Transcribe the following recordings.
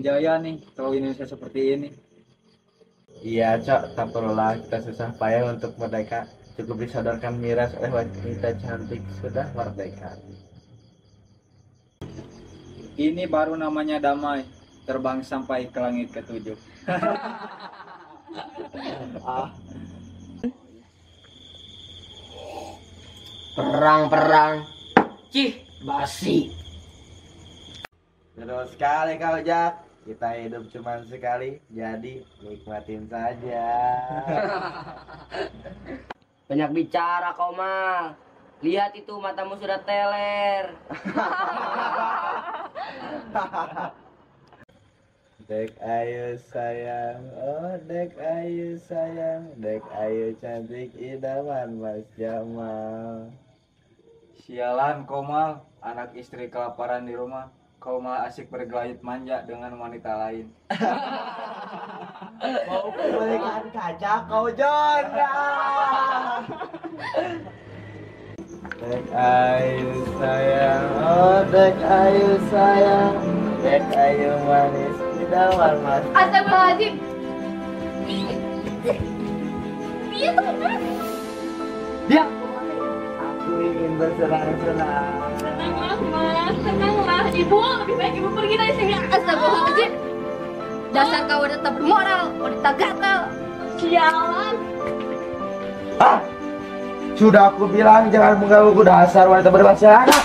semakin jaya nih kalau Indonesia seperti ini. Iya, Cok, tak perlulah kita susah payah untuk merdeka. Cukup disodorkan miras oleh wanita cantik, sudah merdeka. Ini baru namanya damai, terbang sampai ke langit ketujuh. Perang. Cih, basi. Terus sekali kau, Jak. Kita hidup cuma sekali, jadi nikmatin saja. Banyak bicara kau mah. Lihat itu matamu sudah teler. Dek ayu sayang, oh dek ayu sayang, dek ayu cantik idaman Mas Jamal. Sialan kau Mal, anak istri kelaparan di rumah. Kau malah asik bergelayut manja dengan wanita lain. Mau kembalikan kaca kau John. Dek ayu sayang, oh dek ayu sayang, dek ayu manis idaman Mas. Astagfirullahaladzim. Dia tuh kan. Dia, aku ingin bersenang-senang. Tenanglah, ibu. Lebih baik ibu pergi dari sini. Astagfirullahaladzim. Dasar kau udah tak bermoral, udah tak gatal. Sialan. Ah, sudah aku bilang jangan mengganggu dasar wanita berbahasa anak.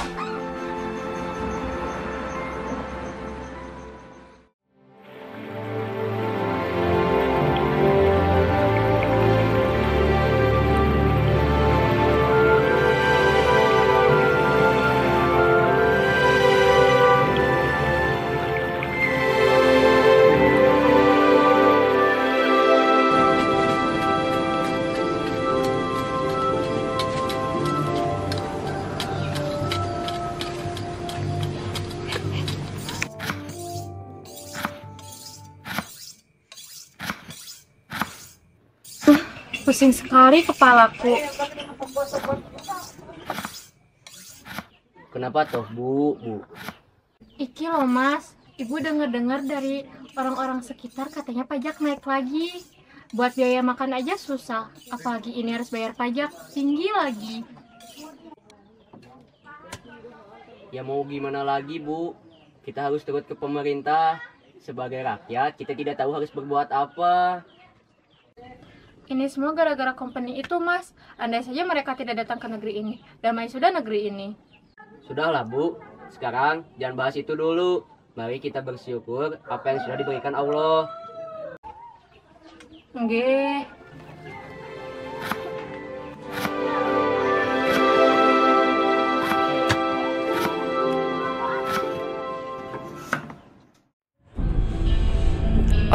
Pusing sekali kepalaku. Kenapa toh, Bu? Iki loh mas, ibu dengar-dengar dari orang-orang sekitar katanya pajak naik lagi. Buat biaya makan aja susah, apalagi ini harus bayar pajak tinggi lagi. Ya mau gimana lagi, Bu? Kita harus turut ke pemerintah. Sebagai rakyat, kita tidak tahu harus berbuat apa. Ini semua gara-gara company itu mas. Andai saja mereka tidak datang ke negeri ini, damai sudah negeri ini. Sudahlah, Bu. Sekarang jangan bahas itu dulu. Mari kita bersyukur apa yang sudah diberikan Allah. Nggih.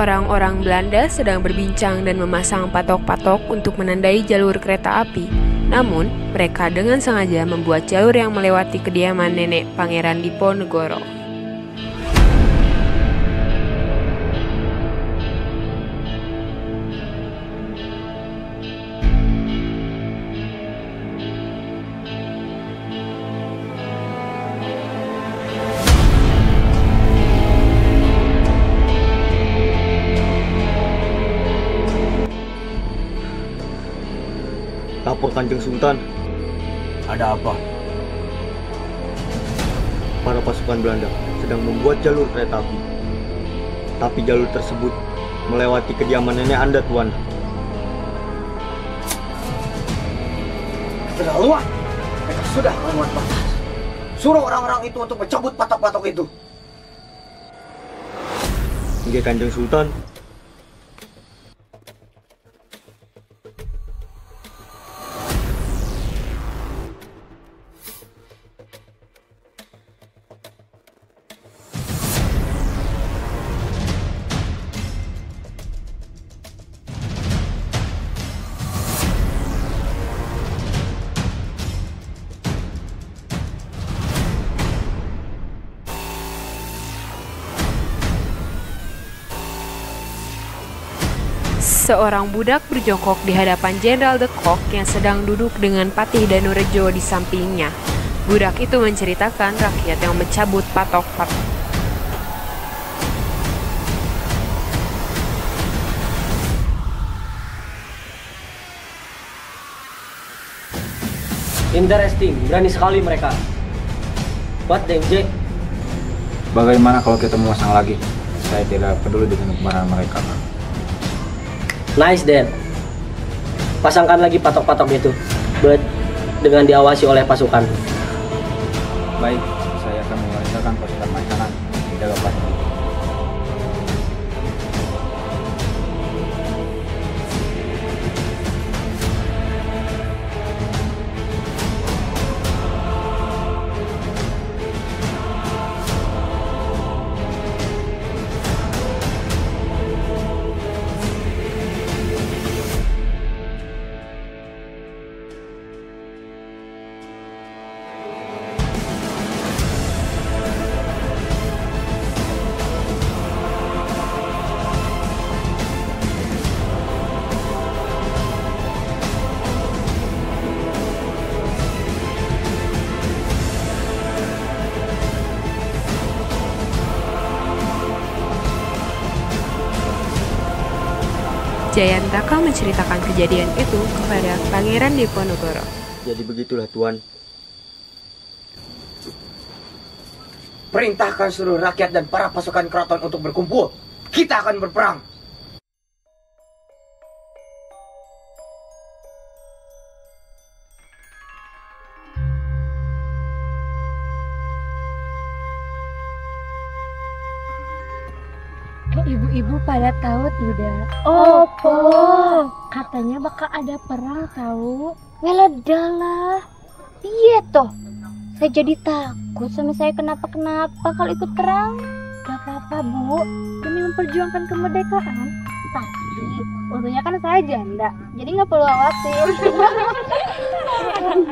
Orang-orang Belanda sedang berbincang dan memasang patok-patok untuk menandai jalur kereta api. Namun, mereka dengan sengaja membuat jalur yang melewati kediaman nenek Pangeran Diponegoro. Lapor Kanjeng Sultan. Ada apa? Para pasukan Belanda sedang membuat jalur kereta api. Tapi jalur tersebut melewati kediaman nenek Anda, Tuan. Keterlaluan! Mereka sudah membuat batas. Suruh orang-orang itu untuk mencabut patok-patok itu. Nggih, Kanjeng Sultan. Seorang budak berjongkok di hadapan Jenderal de Kock yang sedang duduk dengan Patih Danurejo di sampingnya. Budak itu menceritakan rakyat yang mencabut patok-patok. Interesting, berani sekali mereka. What the Jack? Bagaimana kalau kita memasang lagi? Saya tidak peduli dengan kemarahan mereka. Nice Dan. Pasangkan lagi patok-patok itu, but dengan diawasi oleh pasukan. Baik, saya akan memerintahkan pasukan makanan menjaga pasti. Jayantaka menceritakan kejadian itu kepada Pangeran Diponegoro. Jadi begitulah Tuan. Perintahkan seluruh rakyat dan para pasukan keraton untuk berkumpul. Kita akan berperang. Ibu-ibu pada tahu tidak? Opo, katanya bakal ada perang tahu. Weladalah, iya toh. Saya jadi takut sama saya kenapa-kenapa kalau ikut perang. Gak apa-apa Bu, demi memperjuangkan kemerdekaan. Tapi untungnya kan saya janda, jadi nggak perlu khawatir.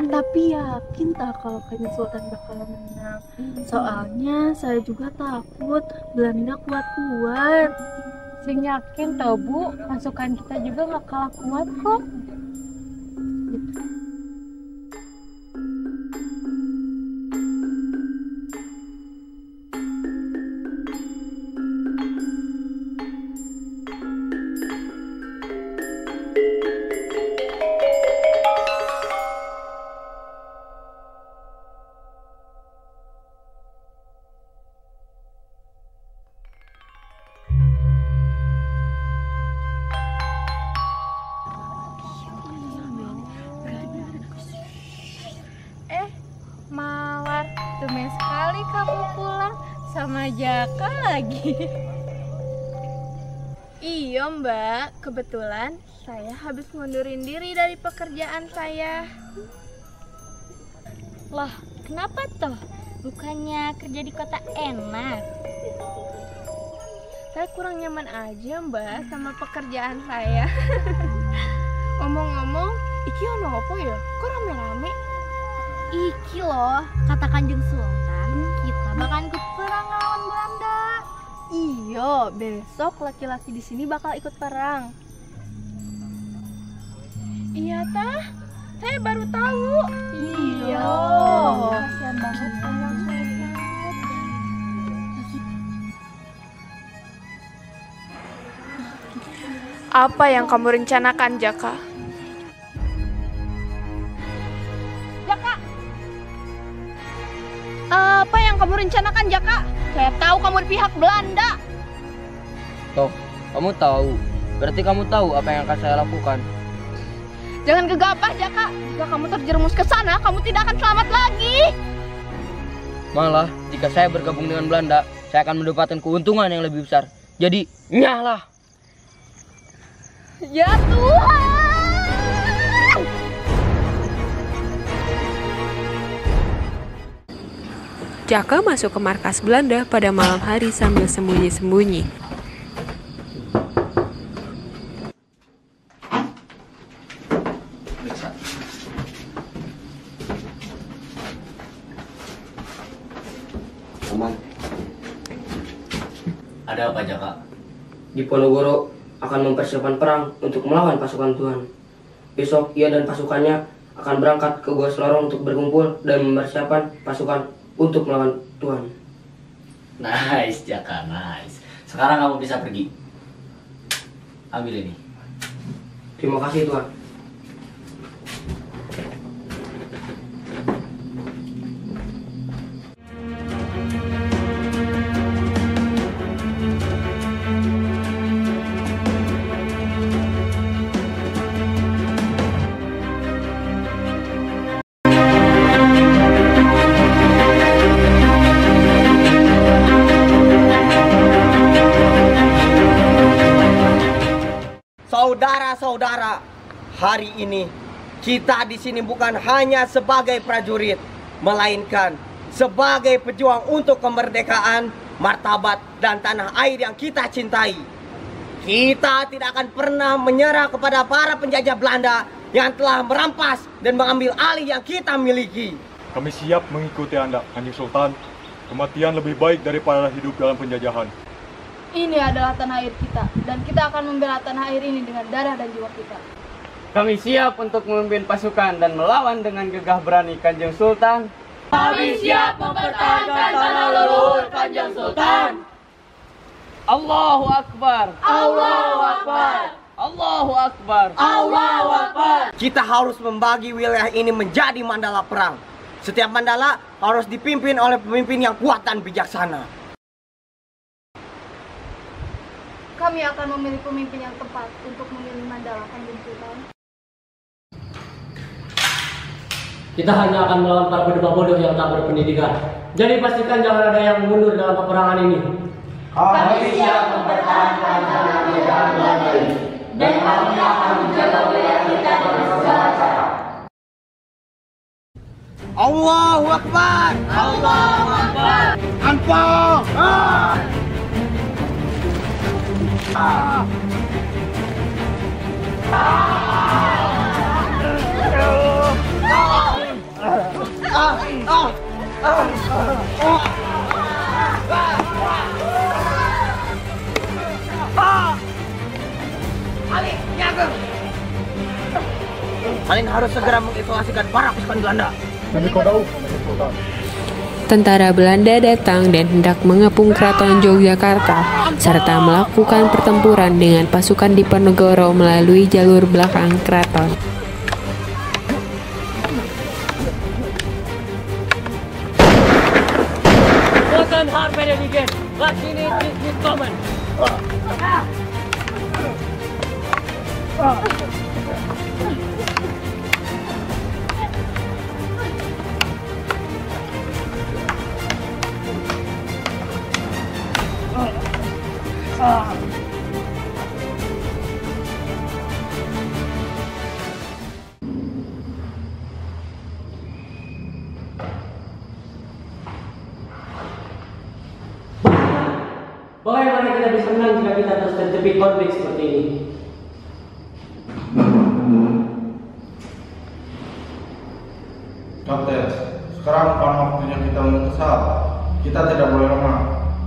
Tapi yakin tak kalau Kanjeng Sultan bakal menang? Soalnya saya juga takut Belanda kuat-kuat. Sing yakin tau Bu, pasukan kita juga nggak kalah kuat kok. Mawar, tumben sekali kamu pulang sama Jaka lagi. Iya Mbak, kebetulan saya habis ngundurin diri dari pekerjaan saya. Loh, kenapa toh? Bukannya kerja di kota enak? Saya kurang nyaman aja Mbak sama pekerjaan saya. Ngomong-ngomong, iki ono apa ya? Kok rame-rame? Iki loh, kata Kanjeng Sultan, kita bakal ikut perang lawan Belanda. Iya, besok laki-laki di sini bakal ikut perang. Iya tah, saya baru tahu. Iya. Kasian banget Kanjeng Sultan. Apa yang kamu rencanakan, Jaka? Apa yang kamu rencanakan, Jaka? Saya tahu kamu di pihak Belanda. Toh, kamu tahu. Berarti kamu tahu apa yang akan saya lakukan. Jangan gegabah, Jaka. Jika kamu terjerumus ke sana, kamu tidak akan selamat lagi. Malah, jika saya bergabung dengan Belanda, saya akan mendapatkan keuntungan yang lebih besar. Jadi, nyahlah. Ya Tuhan. Jaka masuk ke markas Belanda pada malam hari sambil sembunyi-sembunyi. Aman. Ada apa, Jaka? Diponegoro akan mempersiapkan perang untuk melawan pasukan Tuhan. Besok ia dan pasukannya akan berangkat ke Gua Selorong untuk berkumpul dan mempersiapkan pasukan untuk melawan Tuhan. Nice, Jaka, nice. Sekarang kamu bisa pergi. Ambil ini. Terima kasih, Tuhan. saudara, hari ini kita di sini bukan hanya sebagai prajurit, melainkan sebagai pejuang untuk kemerdekaan, martabat, dan tanah air yang kita cintai. Kita tidak akan pernah menyerah kepada para penjajah Belanda yang telah merampas dan mengambil alih yang kita miliki. Kami siap mengikuti Anda, Kanjeng Sultan. Kematian lebih baik daripada hidup dalam penjajahan. Ini adalah tanah air kita, dan kita akan membela tanah air ini dengan darah dan jiwa kita. Kami siap untuk memimpin pasukan dan melawan dengan gegah berani, Kanjeng Sultan. Kami siap mempertahankan tanah leluhur, Kanjeng Sultan. Allahu Akbar. Allahu Akbar. Allahu Akbar. Allahu Akbar. Kita harus membagi wilayah ini menjadi mandala perang. Setiap mandala harus dipimpin oleh pemimpin yang kuat dan bijaksana. Kami akan memilih pemimpin yang tepat untuk memilih mandala, Kanjeng Sultan. Kita hanya akan melawan para pendebah bodoh yang tak berpendidikan. Jadi pastikan jangan ada yang mundur dalam peperangan ini. Kami siap mempertahankan tanah penjajahan Belanda ini, dan kami akan menjaga wilayah kita dengan segala cara. Allahu Akbar. Allahu Akbar. Anpong. Kalian harus segera mengisolasikan para pasukan Belanda. Tentara Belanda datang dan hendak mengepung Keraton Yogyakarta serta melakukan pertempuran dengan pasukan Diponegoro melalui jalur belakang keraton. Bagaimana kita bisa menang jika kita terus terjepit konflik seperti ini? Kapten, sekarang bukan waktunya kita untuk kesal. Kita tidak boleh lemah.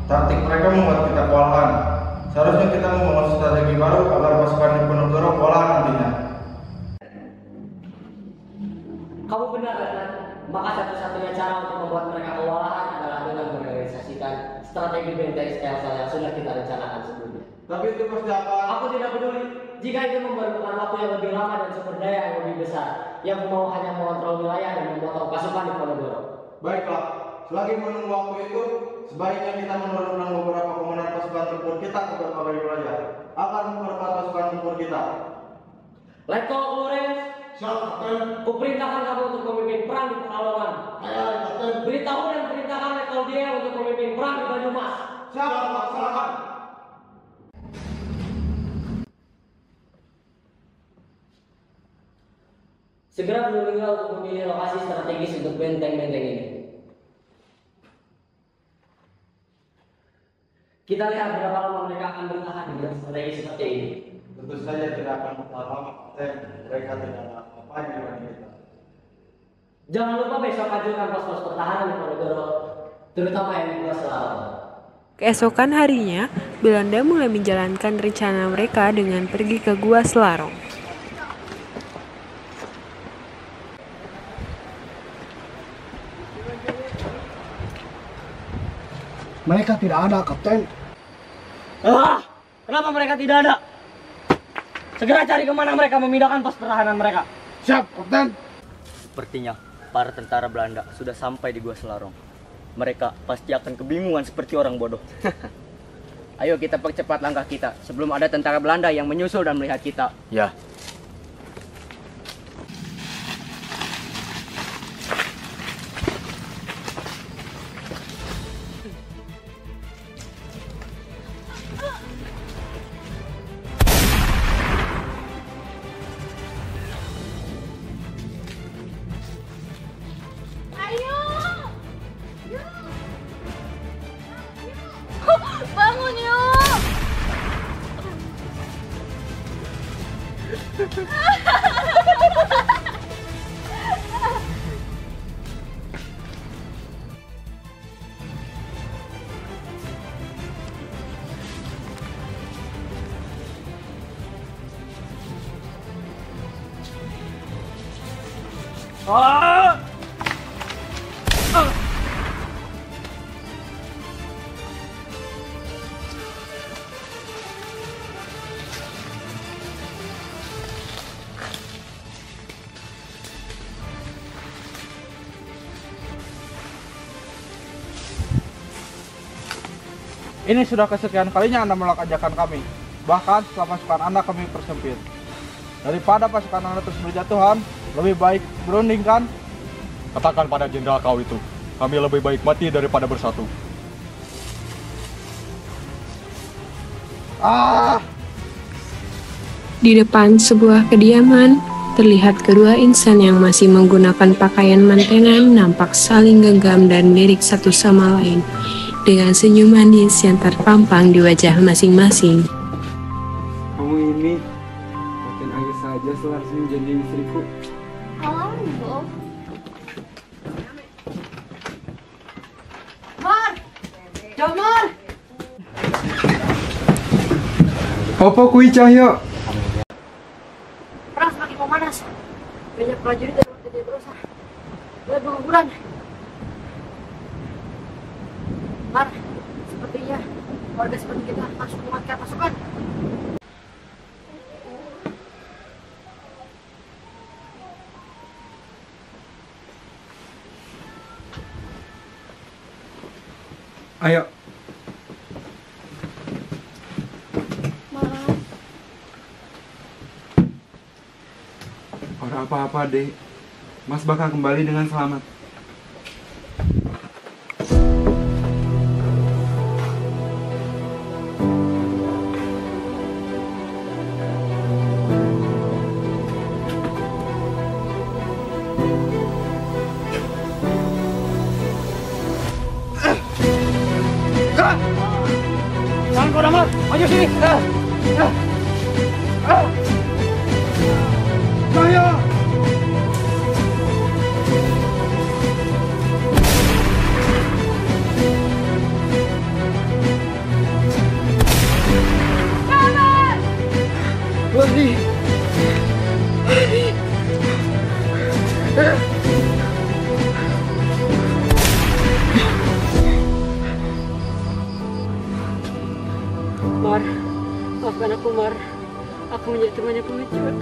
Taktik mereka membuat kita kewalahan. Seharusnya kita membangun strategi baru agar pasukan Diponegoro kewalahan nantinya. Kamu benar, Ratna. Maka satu-satunya cara untuk membuat mereka kewalahan adalah dengan merealisasikan strategi benteng Stelsel yang sudah kita rencanakan sebelumnya. Tapi itu pasti akan... Aku tidak peduli jika itu memerlukan waktu yang lebih lama dan sumber daya yang lebih besar. Yang mau hanya mengontrol wilayah dan memotong pasukan Diponegoro. Baiklah, selagi menunggu waktu itu, sebaiknya kita menurunkan beberapa komandan pasukan tempur kita ke berbagai wilayah agar memperkuat pasukan tempur kita. Letko Florence, siap, Kapten. Kuperintahkan kamu untuk memimpin perang di Pekalongan. Ayo, Kapten. Beritahu dan perintahkan Letko dia untuk memimpin perang di Banyumas. Siap, laksanakan. Segera meninggal untuk memilih lokasi strategis untuk benteng-benteng ini. Kita lihat berapa lama mereka akan bertahan dengan strategi seperti ini. Tentu saja tidak akan bertahan lama, Kapten. Mereka tidak ada apa-apa dengan kita. Jangan lupa besok ajukan pos-pos pertahanan di Diponegoro, terutama yang di Gua Selarong. Keesokan harinya, Belanda mulai menjalankan rencana mereka dengan pergi ke Gua Selarong. Mereka tidak ada, Kapten. Kenapa mereka tidak ada? Segera cari kemana mereka memindahkan pos pertahanan mereka. Siap, Kapten. Sepertinya para tentara Belanda sudah sampai di Gua Selarong. Mereka pasti akan kebingungan seperti orang bodoh. Ayo kita percepat langkah kita sebelum ada tentara Belanda yang menyusul dan melihat kita. Ya. Bangun yuk. Ini sudah kesekian kalinya Anda menolak ajakan kami. Bahkan setelah pasukan Anda kami persempit. Daripada pasukan Anda terus berjatuhan, lebih baik berunding kan? Katakan pada jenderal kau itu, kami lebih baik mati daripada bersatu. Di depan sebuah kediaman, terlihat kedua insan yang masih menggunakan pakaian mantenan nampak saling genggam dan lirik satu sama lain, dengan senyum manis yang terpampang di wajah masing-masing. Kamu ini makin aja saja selalu menjadi istriku. Oh, Mar, Jamar. Apa kui Cahyo? Perang semakin memanas. Banyak prajurit yang tidak berusaha. Mulai berguguran. Mar, sepertinya warga seperti kita harus menguatkan pasukan. Ayo. Ora apa-apa, Dek. Mas bakal kembali dengan selamat. Jangan kau damar, maju sini. Cahyo! Lari. Mar, maafkan aku Mar. Aku menjadi temannya pengecut.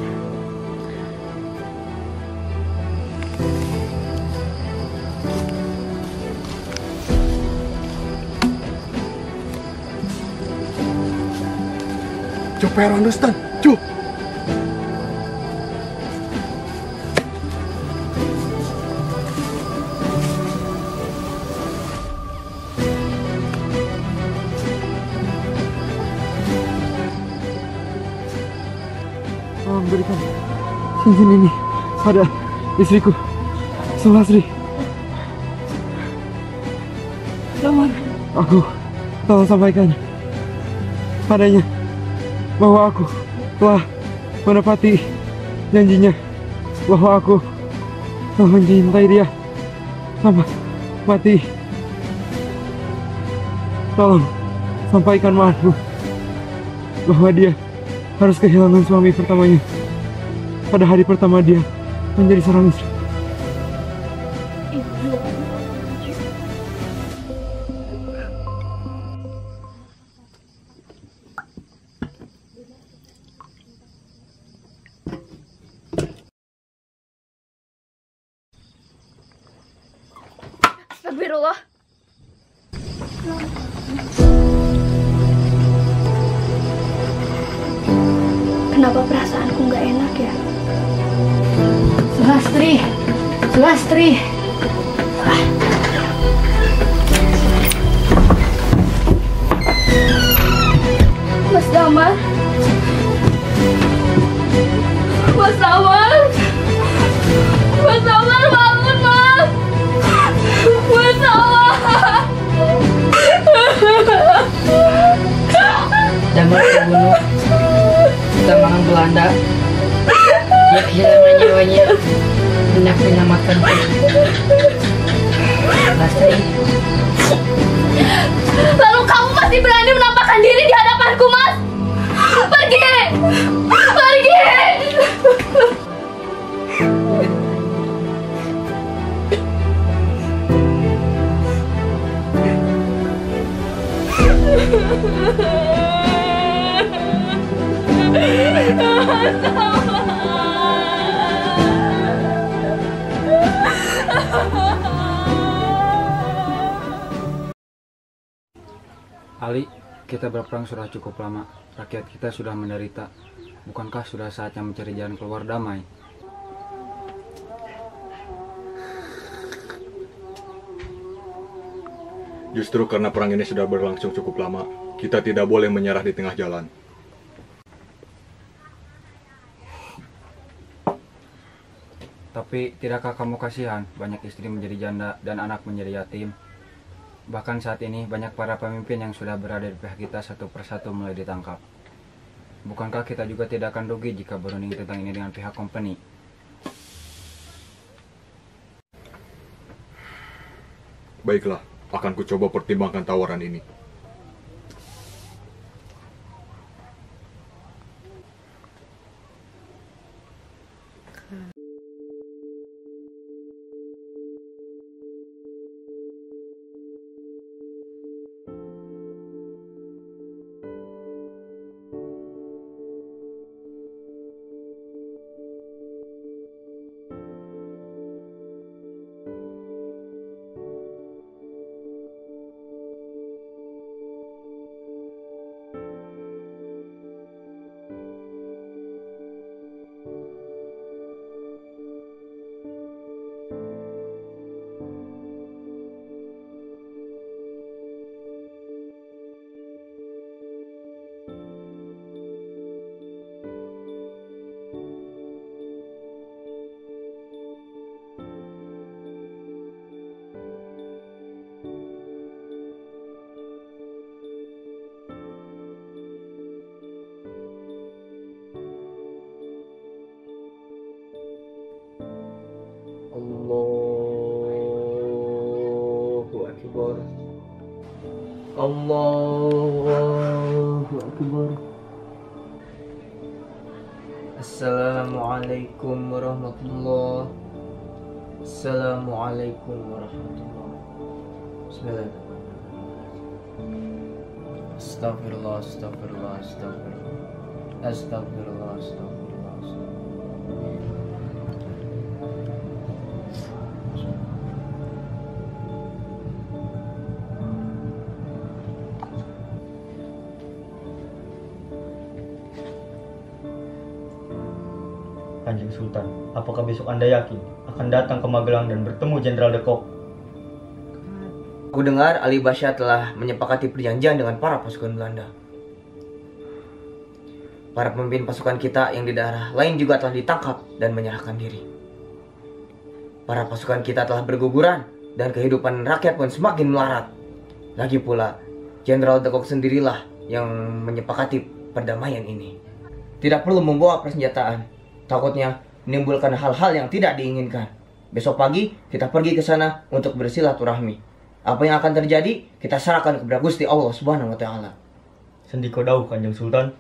Coba I don't understand. Cu. Tolong berikan cincin ini pada istriku, Sulastri. Damar. Aku tolong sampaikan padanya bahwa aku telah menepati janjinya, bahwa aku telah mencintai dia sampai mati. Tolong sampaikan maafku bahwa dia harus kehilangan suami pertamanya pada hari pertama dia menjadi seorang istri. Astagfirullah. Kenapa perasaanku nggak enak ya? Sulastri, Sulastri. Mas Damar. Mas Damar. Mas Damar bangun, Mas. Mas Damar. kuno di Tamangan Belanda. Dia kehilangan nyawanya hendak menyelamatkan Lastri. Lalu kamu masih berani menampakkan diri di hadapanku, Mas? Pergi! Pergi! Ali, kita berperang sudah cukup lama. Rakyat kita sudah menderita. Bukankah sudah saatnya mencari jalan keluar damai? Justru karena perang ini sudah berlangsung cukup lama, kita tidak boleh menyerah di tengah jalan. Tapi tidakkah kamu kasihan banyak istri menjadi janda dan anak menjadi yatim? Bahkan saat ini banyak para pemimpin yang sudah berada di pihak kita satu persatu mulai ditangkap. Bukankah kita juga tidak akan rugi jika berunding tentang ini dengan pihak company? Baiklah, akan ku coba pertimbangkan tawaran ini. Allahu Akbar. Allahu Akbar. Assalamualaikum warahmatullahi. Assalamualaikum warahmatullahi. Bismillahirrahmanirrahim. Astagfirullah, astagfirullah, astagfirullah. Astagfirullah, astagfirullah, astagfirullah. Kanjeng Sultan, apakah besok Anda yakin akan datang ke Magelang dan bertemu Jenderal De Kock? Aku dengar Ali Basya telah menyepakati perjanjian dengan para pasukan Belanda. Para pemimpin pasukan kita yang di daerah lain juga telah ditangkap dan menyerahkan diri. Para pasukan kita telah berguguran dan kehidupan rakyat pun semakin melarat. Lagi pula, Jenderal De Kock sendirilah yang menyepakati perdamaian ini. Tidak perlu membawa persenjataan. Takutnya menimbulkan hal-hal yang tidak diinginkan. Besok pagi kita pergi ke sana untuk bersilaturahmi. Apa yang akan terjadi kita serahkan kepada Gusti Allah Subhanahu wa taala. Sendiko dawuh Kanjeng Sultan.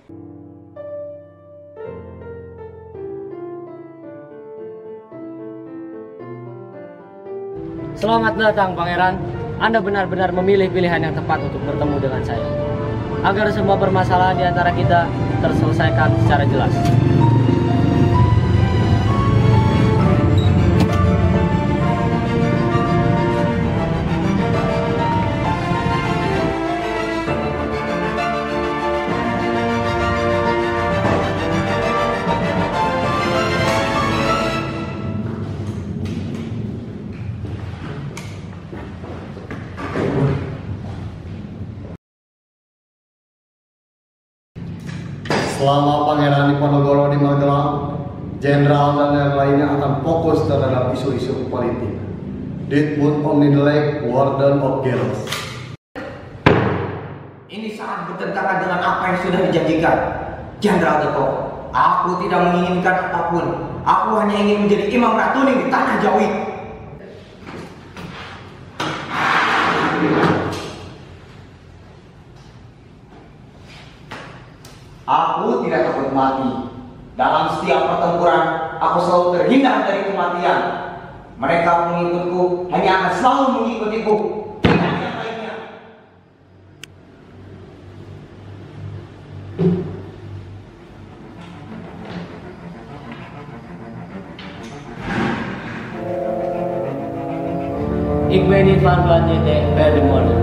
Selamat datang Pangeran. Anda benar-benar memilih pilihan yang tepat untuk bertemu dengan saya. Agar semua permasalahan di antara kita terselesaikan secara jelas. Selama Pangeran Diponegoro di Magelang, Jenderal dan yang lainnya akan fokus terhadap isu-isu politik. Ditwood Omnidelek, Warden of Girls. Ini sangat bertentangan dengan apa yang sudah dijanjikan. Jenderal Deko, aku tidak menginginkan apapun. Aku hanya ingin menjadi imam ratuning di tanah Jawi. Aku tidak takut mati. Dalam setiap pertempuran, aku selalu terhindar dari kematian. Mereka pengikutku hanya akan selalu mengikutiku. Tidak yang lainnya. Ik weet niet van wat je denkt bij de model.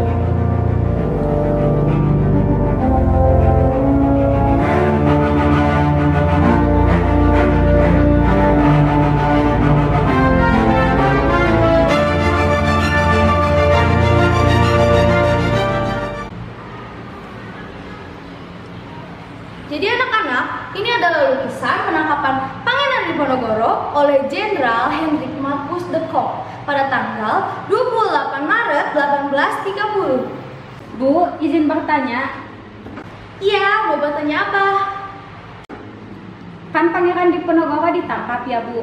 Jadi anak-anak, ini adalah lukisan penangkapan Pangeran Diponegoro oleh Jenderal Hendrik Marcus de Kock pada tanggal 28 Maret 1830. Bu, izin bertanya. Iya, mau bertanya apa? Kan Pangeran Diponegoro ditangkap ya, Bu.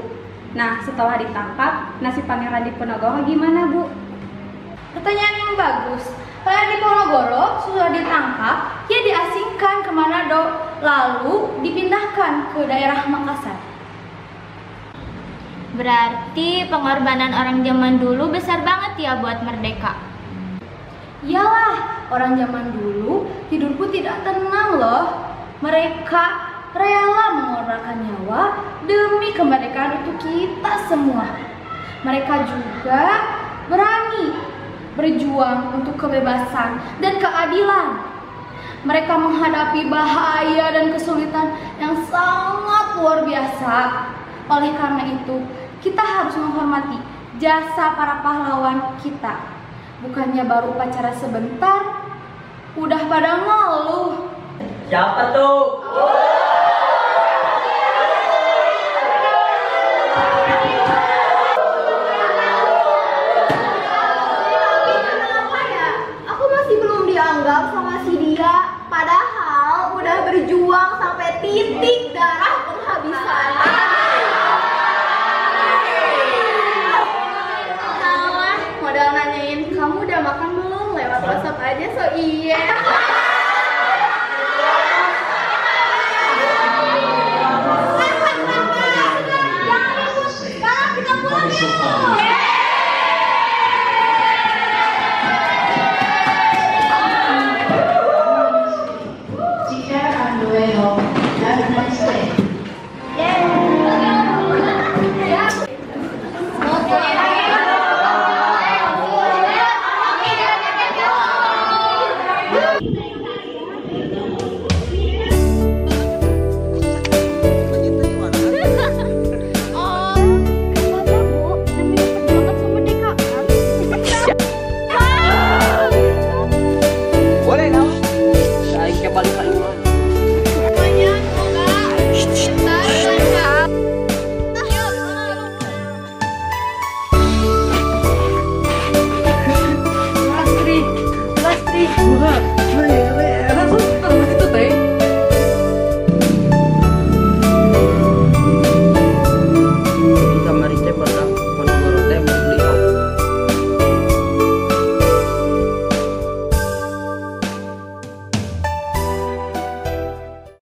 Nah, setelah ditangkap, nasib Pangeran Diponegoro gimana, Bu? Pertanyaan yang bagus. Pangeran Diponegoro sudah ditangkap, ia diasingkan ke Manado, lalu dipindahkan ke daerah Makassar. Berarti pengorbanan orang zaman dulu besar banget ya buat merdeka. Iyalah, orang zaman dulu tidur pun tidak tenang loh. Mereka rela mengorbankan nyawa demi kemerdekaan untuk kita semua. Mereka juga berani berjuang untuk kebebasan dan keadilan. Mereka menghadapi bahaya dan kesulitan yang sangat luar biasa. Oleh karena itu, kita harus menghormati jasa para pahlawan kita. Bukannya baru upacara sebentar, udah pada ngeluh. Siapa tuh? Aku masih belum dianggap sama si dia, padahal udah berjuang sampai titik darah penghabisan. Modal nanyain kamu udah makan belum, lewat WhatsApp aja so iya.